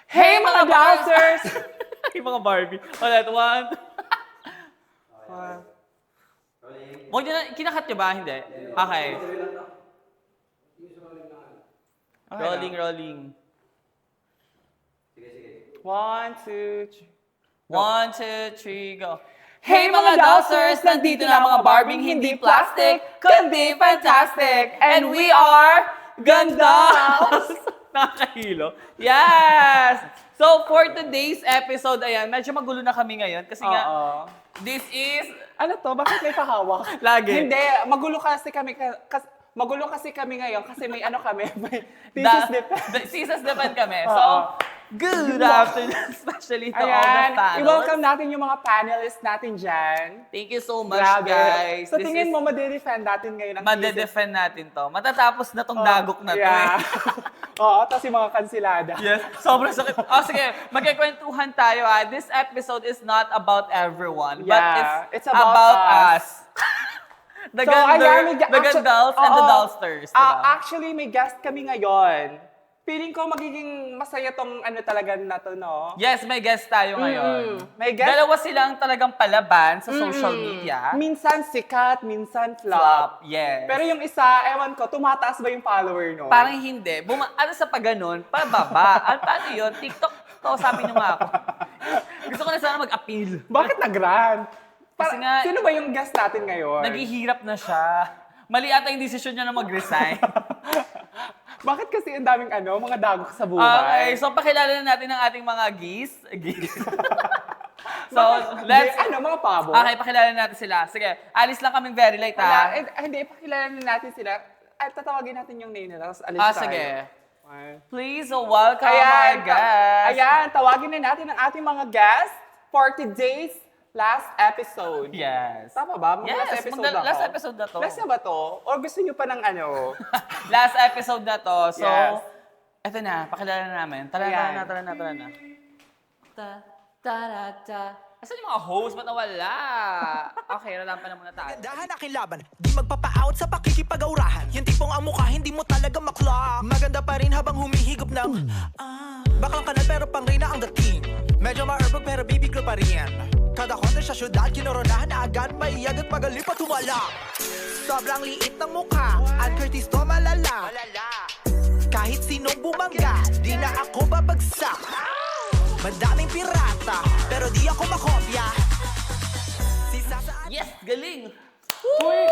Hey mga dancers! Hey mga Barbie. Ulit, one. Huwag nyo na, kinakat nyo ba? Hindi. Okay. Rolling, rolling. 1, 2, 3. 1, 2, 3, go. Hey mga dancers! Nandito na mga Barbing hindi plastic, kundi fantastic! And we are Gandals! Nakakahilo. Yes! So for today's episode, ayan, medyo magulo na kami ngayon kasi nga, this is... Ano to? Bakit may pahawak? Lagi. Hindi, magulo kasi kami ngayon kasi may ano kami, may Thesis defend kami. So, good afternoon, especially to all the Ayan, panels. i-welcome natin yung mga panelists natin dyan. Thank you so much, Grabe. guys. Sa tingin mo, madedefend natin ngayon ang Made-defend natin to. Matatapos na tong dagok na to. Yeah. Eh. Oo, tapos yung mga kansilada. Yes, sobrang sakit. Oh, sige, magkikwentuhan tayo. This episode is not about everyone, but It's it's about about us. us. The So, ayan, Gandals and the Dalsters. Actually, may guest kami ngayon. Feeling ko magiging masaya tong ano talaga na to, no? Yes, may guest tayo ngayon. May guest. Dalawa silang talagang palaban sa social media. Minsan sikat, minsan flop. Flop, yes. Pero yung isa, ewan ko, tumataas ba yung follower, no? Parang hindi. Ano sa paganon, pababa. Paano yun? TikTok, kausapin nyo nga ako. Gusto ko na sana mag-appeal. Bakit nag-rant? Kasi nga, Sino ba yung guest natin ngayon? naghihirap na siya. Mali ata yung desisyon niya na mag-resign. Bakit kasi ang daming mga dagok sa Okay, buhay? so pakilala na natin ang ating mga geese. So, Mga pabo? Okay, pakilala natin sila. Sige, alis lang kaming very late, ha? Hindi, pakilala na natin sila. At tatawagin natin yung name nila, tapos alis tayo. Sige. One. Please welcome our guests. Ayan, tawagin na natin ang ating mga guests for today's last episode. Yes. Tama ba? Yes, Last episode na last to? episode na to. Last na ba to? Or gusto nyo pa ng Last episode na to. So, Yes. eto na, pakilala na namin. Tara Ayan. na. Asan yung mga host? Ba't nawala? Okay, ralampan na muna tayo. Gandahan aking laban, di magpapa-out sa pakikipag-aurahan. Yung tipong ang mukha, hindi mo talaga maklop. Maganda pa rin habang humihigop ng baklang kanal pero pang reyna ang dating. Medyo ma-urbog pero baby glow pa rin. Kada konti sa syudad, kinoronahan na agad. Maiyag at magaling pa tumala. Sobrang liit ng mukha, at Curtis to malala. Kahit sinong bumangga, di na ako babagsak. Madaming pirata, pero di ako makopya. Sisa sa Yes, galing! Uy!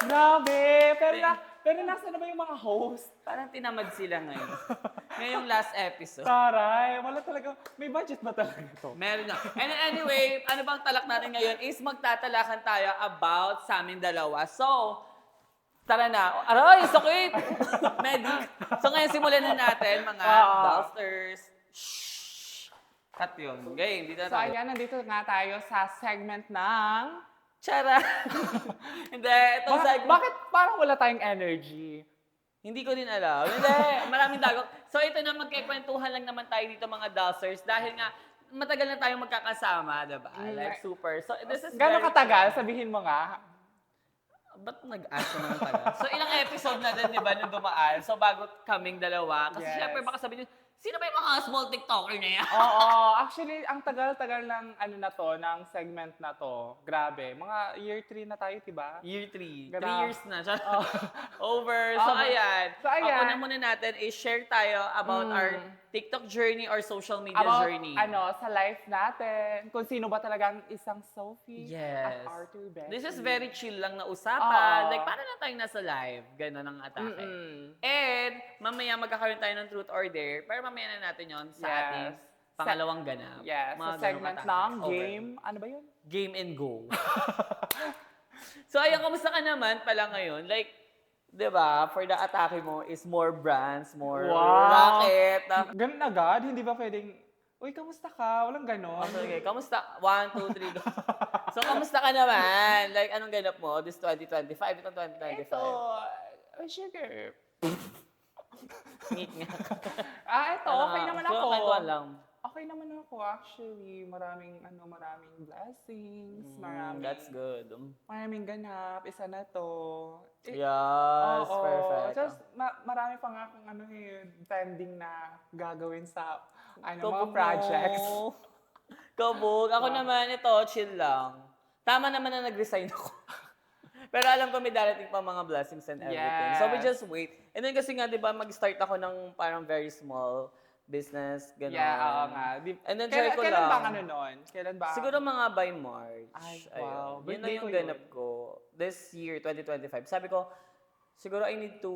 Grabe! Pero nasa na ba yung mga host? Parang tinamad sila ngayon. Ngayong last episode. Taray, wala talaga. May budget ba talaga to? Meron na. And anyway, ano bang talak natin ngayon is magtatalakan tayo about sa aming dalawa. So, tara na. Aray, sakit! Medic. So ngayon simulan na natin mga Dalsters. Shhh! Cut yun. Game, dito na So tayo. ayan, nandito nga tayo sa segment ng... Chara! Hindi, itong segment. Bakit parang wala tayong energy? Hindi ko din alam. Hindi, maraming dagok. So ito na, magkikwentuhan lang naman tayo dito mga Dalsters dahil nga matagal na tayong magkakasama, diba? Like super. So this is Gano'ng very katagal? fun. Sabihin mo nga. Ba't nag-ask ka naman tagal? So ilang episode na din, di ba, nung dumaan? So bago kaming dalawa. Kasi Yes. syempre baka sabihin nyo, sino ba yung mga small TikToker na yan? Oo, actually, ang tagal-tagal ng na to, ng segment na to. Grabe. Mga year 3 na tayo, diba? Year 3. 3 Grabe. years na. Over. So ayan. So, ayan. Ako na muna natin is share tayo about our TikTok journey or social media About, journey. sa life natin. Kung sino ba talagang isang Sophie Yes. at Arthur Becky. This is very chill lang na usapan. Oo. Like, para lang tayong nasa live. Ganon ang atake. Mm-mm. And, mamaya magkakaroon tayo ng truth or dare. Pero mamaya na natin yon sa Yes. ating pangalawang ganap. Yes, Mga sa ganong segment atake. ng Okay. game. Ano ba yun? Game and go. So, ayun, kamusta ka naman pala ngayon? Like, di ba, for the atake mo is more brands, more racket. Ganun agad? Hindi ba pwedeng, uy, kamusta ka? Walang ganon. Okay, kamusta? 1, 2, 3, go. So, kamusta ka naman? Like, anong ganap mo this 2025? Itong 2025? Ito, sugar. Ngit nga. Ito, okay naman ako. So, kwentuhan lang. Okay naman ako actually. Maraming blessings. That's good. Maraming ganap. Isa na to. Yes, Oo. perfect. Just, marami pa nga akong pending na gagawin sa Ano, mga projects. Kabog. Ako naman, ito, chill lang. Tama naman na nag-resign ako. Pero alam ko may darating pa mga blessings and everything. So we Yes. just wait. And then kasi nga, di ba, mag-start ako ng parang very small business, gano'n. Yeah, oo nga. And then try ko Kailan lang. ba ano nun? Kailan ba? Siguro mga by March. Ay, wow. Ayun. Yun na Birthday yung ko ganap ko. This year, 2025. Sabi ko, siguro I need to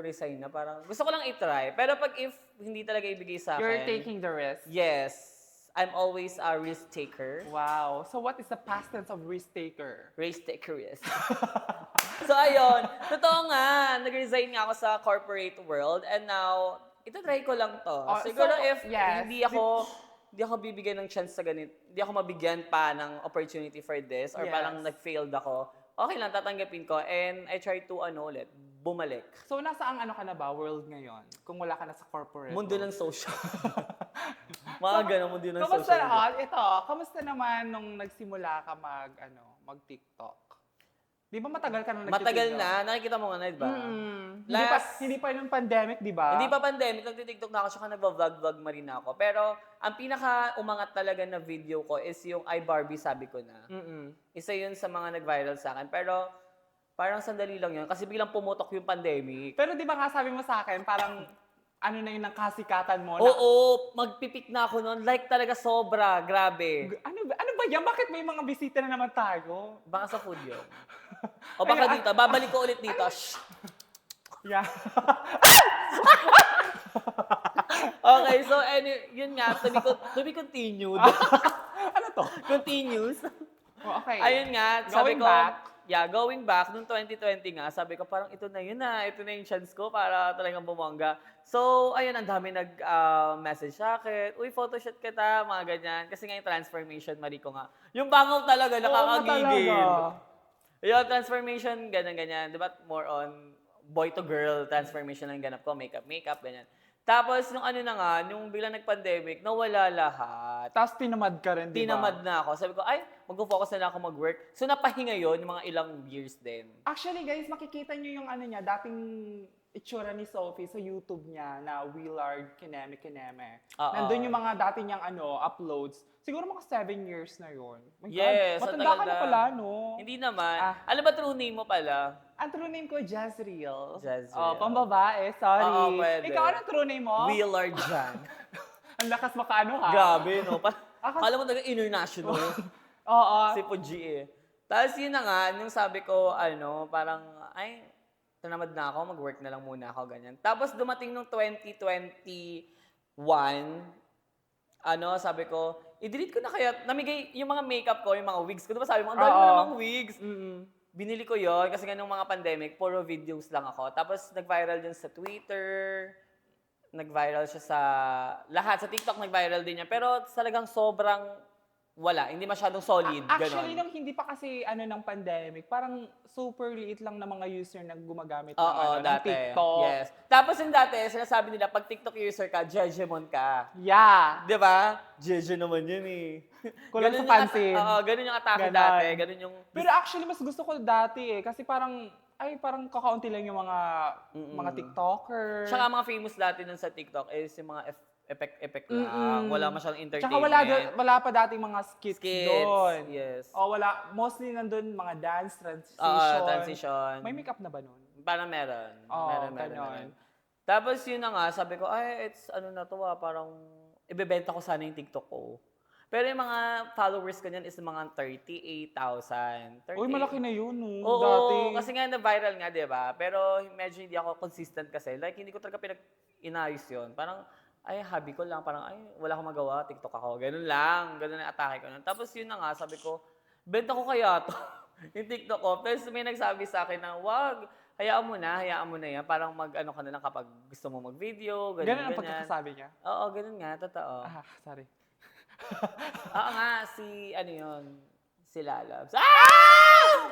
resign na. Parang gusto ko lang i-try. Pero pag if hindi talaga ibigay sa akin. You're taking the risk. Yes. I'm always a risk taker. Wow. So what is the past tense of risk taker? Risk taker, yes. So ayun, totoo nga, nag-resign nga ako sa corporate world and now, ito try ko lang to. Oh, Siguro so, if yes. hindi ako bibigyan ng chance sa ganito, hindi ako mabigyan pa ng opportunity for this or Yes. parang nag-failed ako, okay lang, tatanggapin ko and I try to bumalik. So nasa ang ano ka na ba, world ngayon? Kung wala ka na sa corporate Mundo world. ng social. Mga ganun, mundo ng Kamusta social. kamusta naman nung nagsimula ka mag-TikTok? Di ba matagal ka nang Matagal na, nakikita mo nga na, diba? Hindi pa yung pandemic, di ba? Hindi pa pandemic, nagtitiktok na ako, tsaka nagva-vlog rin ako. Pero, ang pinaka-umangat talaga na video ko is yung iBarbie, sabi ko na. Isa yun sa mga nag-viral sa akin. Pero, parang sandali lang yun, kasi biglang pumutok yung pandemic. Pero di ba nga sabi mo sa akin, parang ano na yun ang kasikatan mo? Oo, magpipik na ako noon. Like talaga sobra, grabe. Ano ba yan? Bakit may mga bisita na naman tayo? Baka sa food yun. O baka Ay, dito, babalik ko ulit dito. Shh. Yeah. Okay, so yun nga, to be continued. Ano to? Continues. Oh, okay. Ayun nga, sabi Going ko, back. going back, noong 2020 nga, sabi ko parang ito na yun ito na yung chance ko para talagang bumongga. So, ayun, ang dami nag-message sa akin, uy, photoshoot kita, mga ganyan. Kasi nga yung transformation, Mariko nga. Yung bangaw talaga, nakakagigil. Yung transformation, ganyan-ganyan. Diba more on boy to girl transformation lang ganap ko, makeup, ganyan. Tapos, nung ano na nga, nung biglang nag-pandemic, nawala lahat. Tapos tinamad ka rin, di ba? Tinamad na ako. Sabi ko, ay, mag-focus na lang ako mag-work. So, napahinga yun, yung mga ilang years din. Actually, guys, makikita nyo yung ano niya, dating itsura ni Sophie sa YouTube niya na Willard Kineme. Oo. Nandun yung mga dati niyang uploads. Siguro mga 7 years na yun. My God, Yes, matanda ka na talaga. pala, no? Hindi naman. Ah. Alam ba true name mo pala? Ang true name ko, Jezreel. Jezreel. Oh, pambabae, sorry. Oo, pwede. Ikaw, anong true name mo? Willard Jan. Ang lakas makaano ha? Grabe, no? Ako- Alam mo talaga international. Oo. Si Puji eh. Tapos yun na nga, nung sabi ko, parang, ay, tinamad na ako, mag-work na lang muna ako, ganyan. Tapos dumating nung 2021, sabi ko, i-delete ko na kaya, namigay yung mga makeup ko, yung mga wigs ko. Diba sabi mo, ang dami mo Oo. namang wigs. Binili ko yon kasi nga nung mga pandemic, puro videos lang ako. Tapos nag-viral yun sa Twitter, nag-viral siya sa lahat. Sa TikTok nag-viral din yan. Pero talagang sobrang wala. Hindi masyadong solid. Actually, ganon. nung hindi pa kasi ng pandemic, parang super liit lang na mga user na gumagamit Oo, ng dati. TikTok. Yes. Tapos yung dati, sinasabi nila, pag TikTok user ka, Jejemon ka. Yeah. Di ba? Jeje naman yun eh. Kulang Ganun sa yung pansin. Oo, ganun yung atake Ganon. dati. Ganun yung... Pero actually, mas gusto ko dati kasi parang kakaunti lang yung mga TikToker. Tsaka mga famous dati nun sa TikTok is yung mga effect lang. Wala masyadong Tsaka entertainment. wala pa dating mga skits doon. Yes. O wala, mostly nandun mga dance, transition. Transition. May makeup na ba nun? Parang meron. Oo, meron. ganon. Tapos yun na nga, sabi ko, na to parang ibebenta ko sana yung TikTok ko. Pero yung mga followers ko niyan is mga 38,000. Uy, malaki na yun, no? Oo, Dati. kasi nga na-viral nga, di ba? Pero medyo hindi ako consistent kasi. Like, hindi ko talaga inayos yun. Parang, hobby ko lang. Parang, wala akong magawa, TikTok ako. Ganun lang. Ganun ang atake ko nun. Tapos yun na nga, sabi ko, benta ko kaya to. Yung TikTok ko. Tapos may nagsabi sa akin na, wag, hayaan mo na yan. Parang mag-ano ka na lang kapag gusto mo mag-video, ganyan, Ganun ang pagkakasabi niya? Oo, ganun nga, totoo. Sorry. Oo nga, si Lalabs.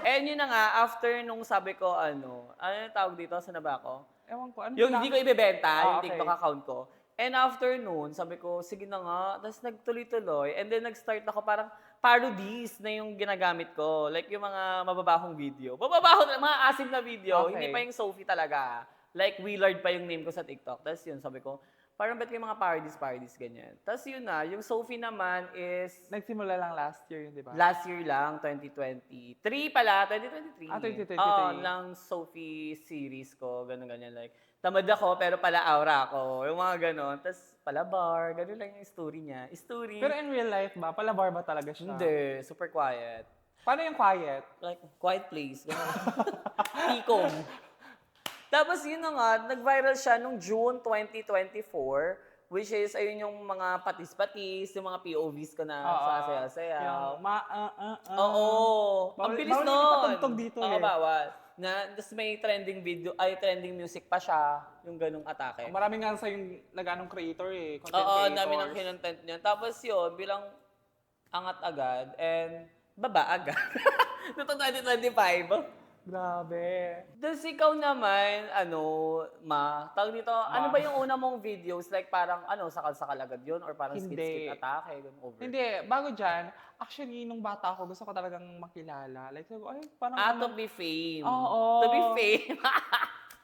And yun na nga, after nung sabi ko, ano yung tawag dito? Saan na ba ako? Ewan ko, ano Yung hindi ko ibebenta, yung okay. TikTok account ko. And after noon, sabi ko, sige na nga. Tapos nagtuloy-tuloy. And then nag-start ako parang parodies na yung ginagamit ko. Like yung mga mababahong video. Mababahong, mga asim na video. Okay. Hindi pa yung Sophie talaga. Like Willard pa yung name ko sa TikTok. Tapos yun, sabi ko, Parang ba't yung mga parodies, ganyan. Tapos yun na, yung Sophie naman is Nagsimula lang last year yun, di ba? last year lang, 2023 pala, 2023. 2023. Oo, ng Sophie series ko, ganyan. Like, tamad ako, pero pala aura ako. Yung mga ganon. Tapos pala bar, ganun lang yung story niya. Story. Pero in real life ba? Palabar ba talaga siya? Hindi, super quiet. Paano yung quiet? Like, quiet place. Ganun. Tikom. Tapos yun na nga, nag-viral siya nung June 2024, which is, ayun yung mga patis-patis, yung mga POVs ko na sasaya-saya. Yung Oo. Bawal- Ang bilis bawal nun. yung ipatugtog dito Oo, eh. bawal. Tapos may trending video, trending music pa siya, yung ganung atake. Marami nga sa yung nag-anong creator eh. Content Oo, creators. dami ng kinontent niya. Tapos yun, bilang angat agad, and baba agad. Noong 2025. Grabe. Tapos ikaw naman, tawag dito, ano ba yung una mong videos? Like parang, sakal-sakal agad yun? Or parang Hindi. skit-skit atake? Ganun, over? Hindi, bago dyan, actually, nung bata ako, gusto ko talagang makilala. Like, sabi ko, ay, parang To be fame. Oo. To be fame.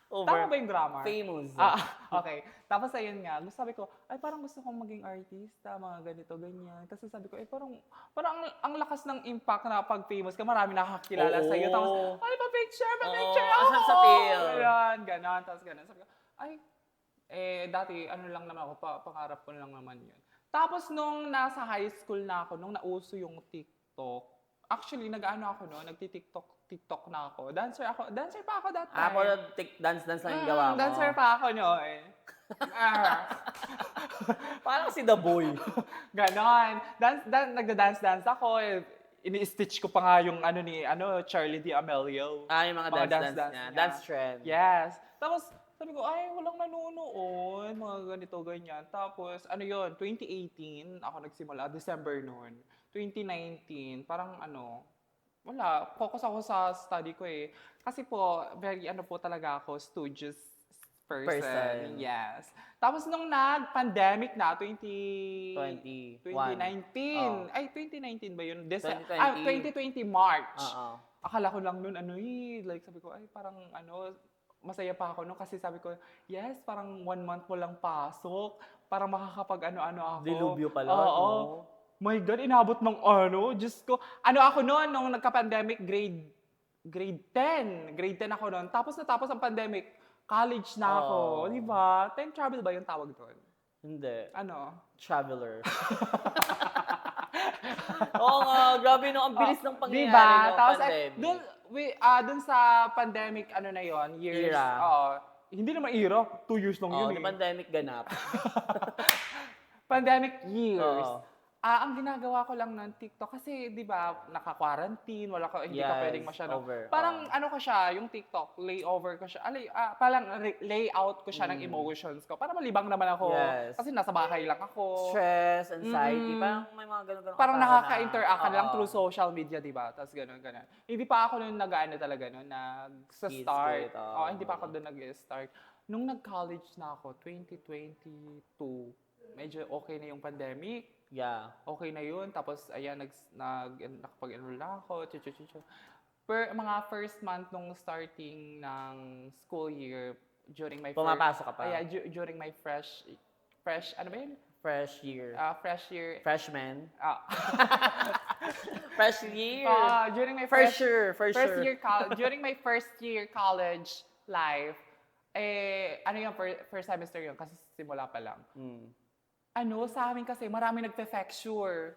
Over. Tama ba yung grammar? Famous. Okay. Tapos ayun nga, sabi ko, ay parang gusto kong maging artista, mga ganito, ganyan. Kasi sabi ko, ay parang ang lakas ng impact na pag famous ka, marami nakakilala Oo. sa iyo. Tapos, ay, pa-picture. Oo, asan sa feel? Ganon. Tapos ganon. Sabi ko, ay, dati, lang naman ako, pangarap ko lang naman yun. Tapos nung nasa high school na ako, nung nauso yung TikTok, actually, nagti-TikTok na ako. Dancer pa ako that time. Ako, dance lang yung gawa mo. Dancer pa ako noon. Parang si The Boy. Ganon. Nagda-dance ako. Ini-stitch ko pa nga yung Charlie D'Amelio. Yung mga dance niya. Dance trend. Yes. Tapos, sabi ko, ay, walang nanunood. Mga ganito, ganyan. Tapos, 2018, ako nagsimula. December noon. 2019, parang wala. Focus ako sa study ko eh. Kasi po, very po talaga ako, studious person. Yes. Tapos nung nag-pandemic na, 2019. Oh. Ay, 2019 ba yun? 2020. 2020 March. Oo. Akala ko lang nun, like sabi ko, ay parang masaya pa ako nun kasi sabi ko, yes, parang 1 month mo lang pasok, parang makakapag ako. Dilubyo pala. Oo. No? My God, inabot ng Diyos ko. Ako noon, nung nagka-pandemic, grade 10. Grade 10 ako noon. Tapos natapos ang pandemic, college na ako. Di ba? Time travel ba yung tawag doon? Hindi. Traveler. Traveler. Oo nga, grabe no, ang bilis ng pangyayari diba? no, Tapos, pandemic. dun sa pandemic, na yon years. Era. Hindi naman era, 2 years lang yun the eh. pandemic ganap. Pandemic years. Oo. Ang ginagawa ko lang ng TikTok kasi 'di ba, naka-quarantine, hindi ka pwedeng masyado. over. Parang ko siya, yung TikTok, layover ko siya. Parang layout ko siya ng emotions ko para malibang naman ako. Yes. Kasi nasa bahay lang ako. Stress, anxiety, parang may mga ganun-ganun. Parang ka nakaka-interact ka na. lang Oo. through social media, 'di ba? Tapos ganun. Hindi pa ako noon talaga noon, nag-start. Skit, oo. Hindi pa ako doon nag-start. Nung nag-college na ako, 2022, medyo okay na yung pandemic. Yeah. Okay na yun. Tapos, ayan, nakapag-enroll na ako. Mga first month nung starting ng school year, during my Pumapasok ka pa? during my fresh, ano ba yun? Fresh year. Fresh year. Freshman. Ah. Fresh year. During my First year. during my first year college life, yung first semester yun, kasi simula pa lang. Sa amin kasi, marami nagpe-facture.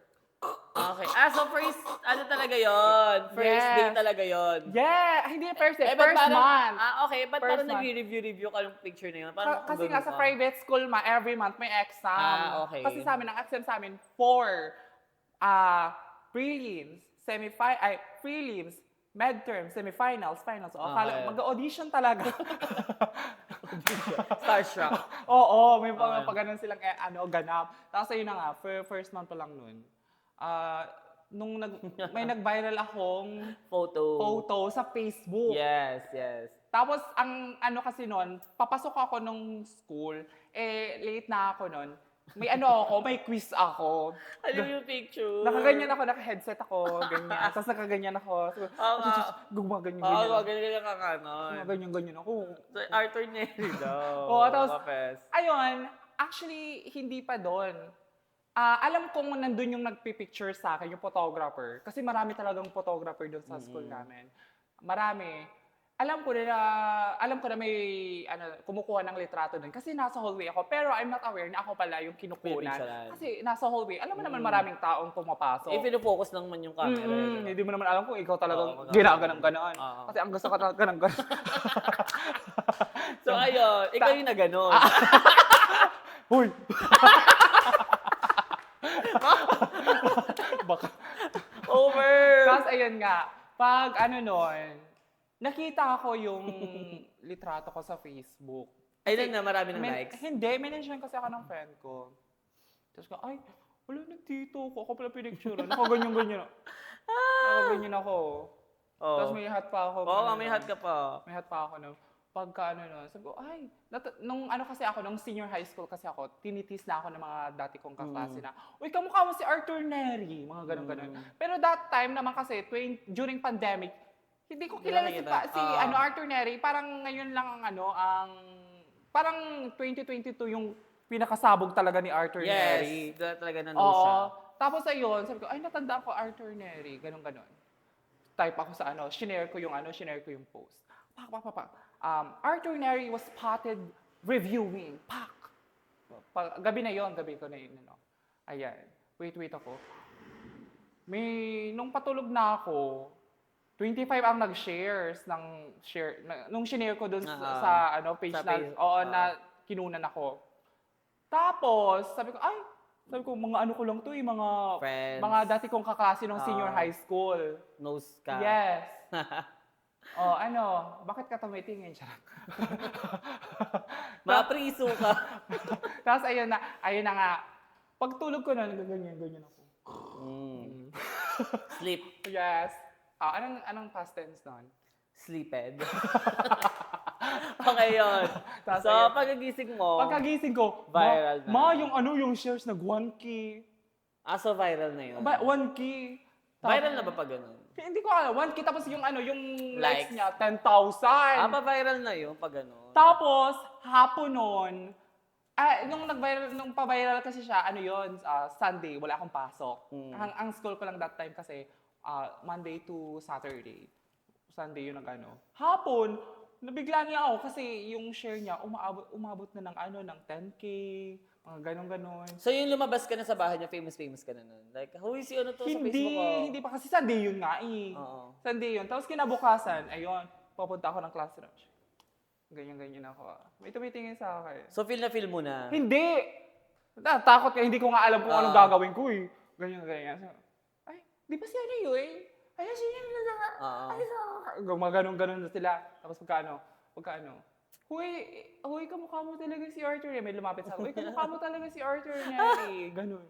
Okay. So first, talaga yon? First Yes. day talaga yon? Yeah! Hindi first day, ba't first parang- month. Okay, ba't First parang month. nag-review ka ng picture na yun? Kasi nga sa private school every month may exam. Okay. Kasi sa amin, ang exam sa amin, 4 prelims, prelims, midterms, semifinals, finals. Okay. Mag-audition talaga. Starstruck. Oo, may Okay. pag ganun silang ganap. Tapos ayun na nga, first month pa lang nun. Nung may nag-viral akong photo sa Facebook. Yes. Tapos ang kasi nun, papasok ako nung school, late na ako nun. May may quiz ako. Ano yung picture? Nakaganyan ako, naka-headset ako, ganyan. Tapos nakaganyan ako. So, gumaganyan Ganyan ka Gumaganyan ako. So, Arthur Neri daw. Oo, tapos, Mapes. ayun, actually, hindi pa doon. Alam kong nandun yung nagpipicture sa akin, yung photographer. Kasi marami talagang photographer doon sa school namin. Marami. Alam ko na may kumukuha ng litrato doon kasi nasa hallway ako. Pero I'm not aware na ako pala yung kinukunan. Pinipicturean. Kasi nasa hallway, alam mo naman maraming taong pumapasok. Focus lang man yung camera. Hindi mo naman alam kung ikaw talagang Oo, ginaganang-ganon. Oo. Kasi ang gusto ka talagang ganang-ganon. So ayun, ikaw yung na gano'n. Huy! Baka. Over! Tapos ayun nga, pag nun, nakita ko yung litrato ko sa Facebook. Ayun na, marami ng likes. Hindi, minention kasi ako ng friend ko. Tapos ko, ay, wala nandito ko. Ako pala pinicture. Nakaganyan-ganyan. Nakaganyan ako. Oh. Tapos may hat pa ako. Oo, may hat ka pa. May hat pa ako. Pagka sabi ko, ay, nung kasi ako, nung senior high school kasi ako, tinitis na ako ng mga dati kong kaklase na, uy, kamukha mo si Arthur Neri. Mga ganun-ganun. Pero that time naman kasi, during pandemic, hindi ko kilala si Arthur Neri. Parang ngayon lang ang parang 2022 yung pinakasabog talaga ni Arthur Neri. Yes, talaga nanood siya. Tapos ayun, sabi ko, ay natanda ko Arthur Neri, ganun-ganon. Type ako sa shinare ko yung post. Pak. Arthur Neri was spotted reviewing. Pak! Gabi ko na yun. Ayan. Wait ako. Nung patulog na ako, 25 ang nag-shares nung shinare ko dun sa page sa na, page. na kinunan ako. Tapos, sabi ko, mga ko lang to mga Friends. mga dati kong kaklase nung senior high school. Nose ka. Yes. Bakit ka tumitingin? Charot. Mapriso ka. Tapos ayun na nga. Pagtulog ko na, ganyan ako. Sleep. Yes. Anong past tense nun? Sleeped. Okay yun. Tapos So, ayun. pagkagising ko, Pagkagising ko, Viral na. yung shares nag 1K. So viral na yun. 1K. Viral na ba pag ganun? Hindi ko alam. 1K tapos yung likes Likes. niya, 10,000. Pa-viral na yun pag ganun. Tapos, hapon nun, nung pa-viral kasi siya, Sunday, wala akong pasok. Ang school ko lang that time kasi, Monday to Saturday. Sunday yun Hapon, nabigla niya ako kasi yung share niya, umabot na ng 10K, mga ganon-ganon. So yung lumabas ka na sa bahay niya, famous ka na nun? Like, who is yun sa Facebook ko? Hindi pa kasi Sunday yun nga Oo. Sunday yun. Tapos kinabukasan, ayun, papunta ako ng classroom. Ganyan-ganyan ako. May tumitingin sa akin. So feel na feel mo na? Hindi! Takot ka, hindi ko nga alam kung anong gagawin ko eh. Ganyan. Ay, di ba siya yun eh? Ay, siya yun. Ganon na sila. Tapos pagka Huy, kamukha mo talaga si Arthur. May lumapit sa akin. Huy, kamukha mo talaga si Arthur Neri. Ganon.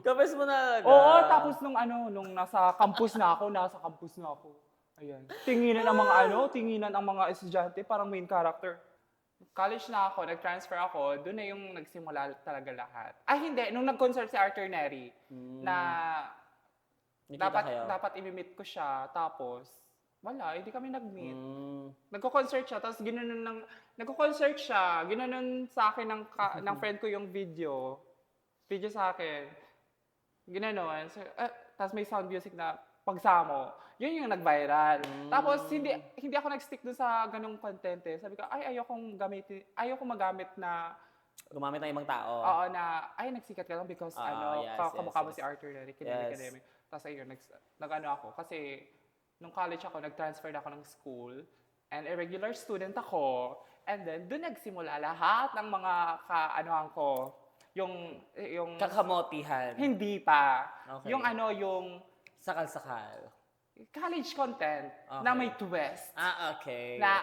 Kapes mo na. Oo, tapos nung nasa campus na ako. Ayan. Tinginan ang mga estudyante, parang main character. College na ako, nag-transfer ako, doon na yung nagsimula talaga lahat. Ay, hindi. Nung nag-concert si Arthur Neri, na dapat i-meet ko siya, tapos, wala, hindi kami nag-meet. Nagko-concert siya, tapos nagko-concert siya, ginanon sa akin ng friend ko yung video sa akin. Ginanon. So, tapos may sound music na pagsamo. Yun yung nag-viral. Tapos hindi ako nag-stick doon sa ganung content eh. Sabi ko, ayoko magamit na gumamit ng ibang tao. oo na nagsikat ka lang because kamukha mo yes. si Arthur Neri, Yes. academic. Tapos ayun, nag-ano ako kasi nung college ako, nag-transfer ako ng school and a regular student ako. And then doon nagsimula lahat ng mga kaanohan ko. Yung Kakamotihan. hindi pa. Okay. Yung Sakal-sakal. college content Okay. na may twist. Okay. Na,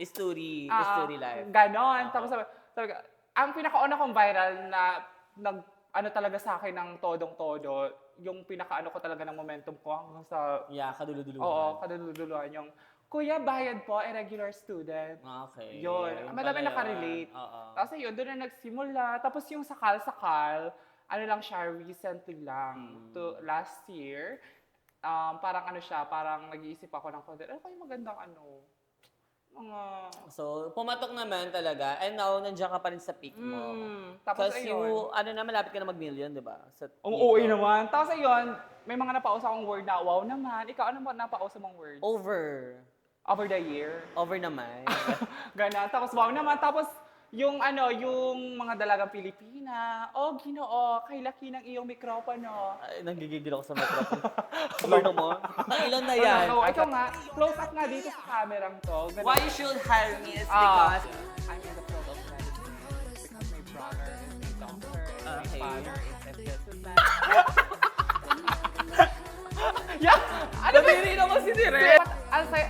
Story life. ganon. Okay. Tapos sabi ko, ang pinakauna kong viral na talaga sa akin ng todong-todo, yung pinakaano ko talaga ng momentum ko hanggang sa, Kaduluduluhan. oo, kaduluduluhan yung, Kuya, bayad po, a regular student. Okay. Yun. Yun Madami pala nakarelate. yun. Oo. Tapos yun, doon na nagsimula. Tapos yung sakal-sakal, lang siya, recently lang, to last year. Parang parang nag-iisip ako ng content. Ano kayo magandang Mga... So, pumatok naman talaga. And now, nandiyan ka pa rin sa peak mo. Tapos Kasi ayun. na, malapit ka na mag-million, di ba? Sa Ang TikTok. OA naman. Tapos ayun, may mga napausa akong word na, wow naman. Ikaw, ano ba napausa mong word? Over. Over the year. Over naman. Ganon. Tapos wow naman. Tapos yung yung mga dalagang Pilipina, oh Ginoo, kay laki ng iyong mikropono. Ay, nanggigigil ako sa microphone. Over naman. Ang ilan na yan. So, ikaw nga, close up nga dito sa kamerang to. Ganon. Why you should hire me is Ah. because I'm in the field of medicine because my brother is a doctor and my Okay. father is a businessman. Yeah! Ano ba? Nadiri naman si Dire. Ano sa'yo?